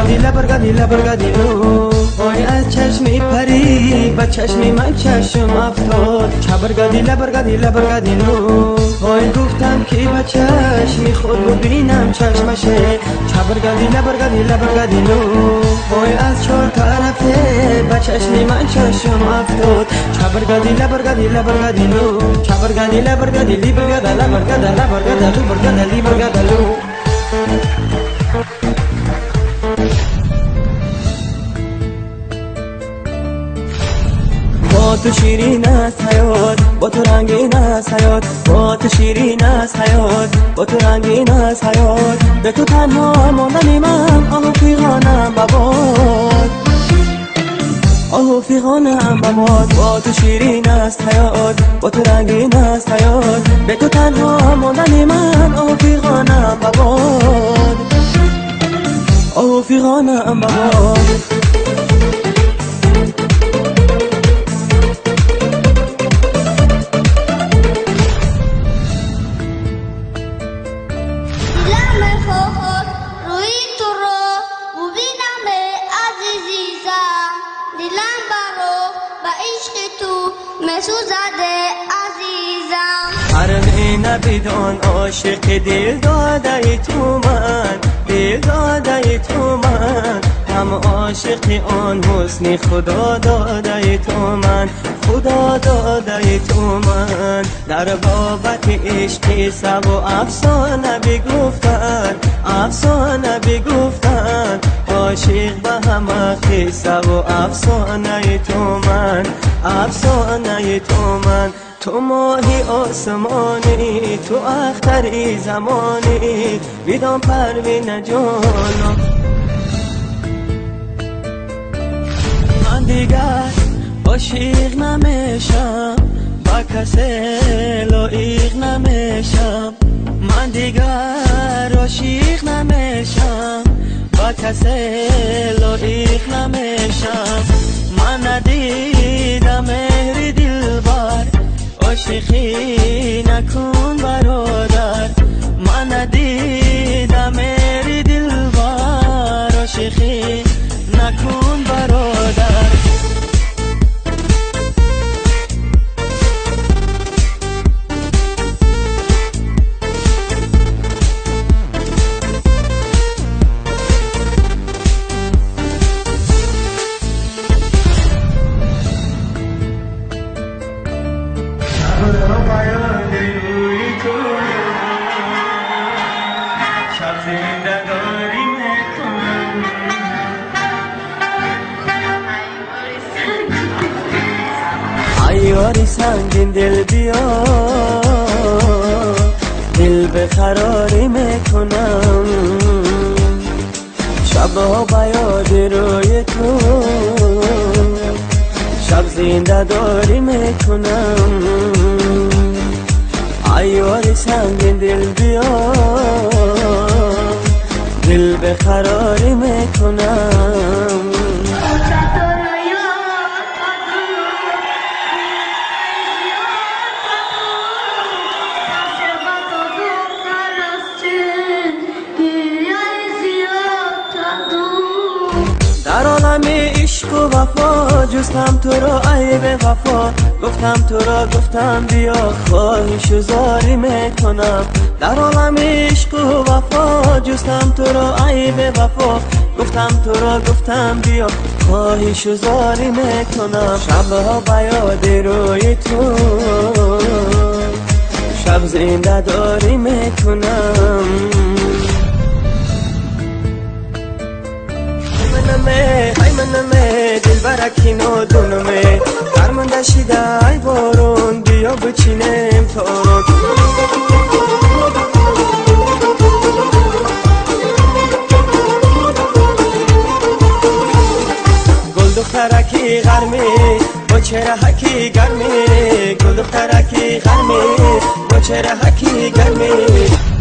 لبرگدی وای از چشمی پری با چشمی من چشم افتاد لبرگدی وای گفتم که با چشمی خود ببینم چشمشه لبرگدی وای از چهار طرفه با چشمی من چشم افتاد لبرگدی با تو شیرین است حیات با تو رنگین است حیات با تو شیرین است حیات با تو رنگین است حیات به تو تنها ماندنی من آهو فیغانم بباد آهو فیغانم بباد با تو شیرین است حیات با تو رنگین است حیات به تو تنها ماندنی من آهو فیغانم بباد آهو فیغانم بباد حرم نبیدان عاشق دل داده تو من هم عاشق آن حسنی خدا داده تو من در بابت عشق سب و افسانه بگفتن عاشق به همه قصه و افسانه تو من تو ماهی آسمانی تو اختری زمانی بیدان پروین جانم من دیگر عاشق نمیشم با کسی لایق نمیشم من دیگر عاشق نمیشم با کسی لایق نمیشم من ندیدم مهر دلبر عاشقی نکن برادر من ندیدم مهر دلبر عاشقی نکن برادر یاری سنگین دل بیا دل به قراری میکنم شبها با یاد روی تو شب زنده داری میکنم یاری سنگین دل بیا دل به قراری میکنم در عالم عشق و وفا جستم تو را ای به وفا گفتم بیا خواهش و زاری میکنم در عالم عشق و وفا جستم تو را ای به وفا گفتم بیا خواهش و زاری میکنم شبها با یاد روی تو شب زنده داری میکنم منمه دل برکینو دونمه درمانده شیده ای بارون بیا بچینم تارون گل دخترکی غرمی با چهره حکی گرمی گل دخترکی غرمی با چهره حکی گرمی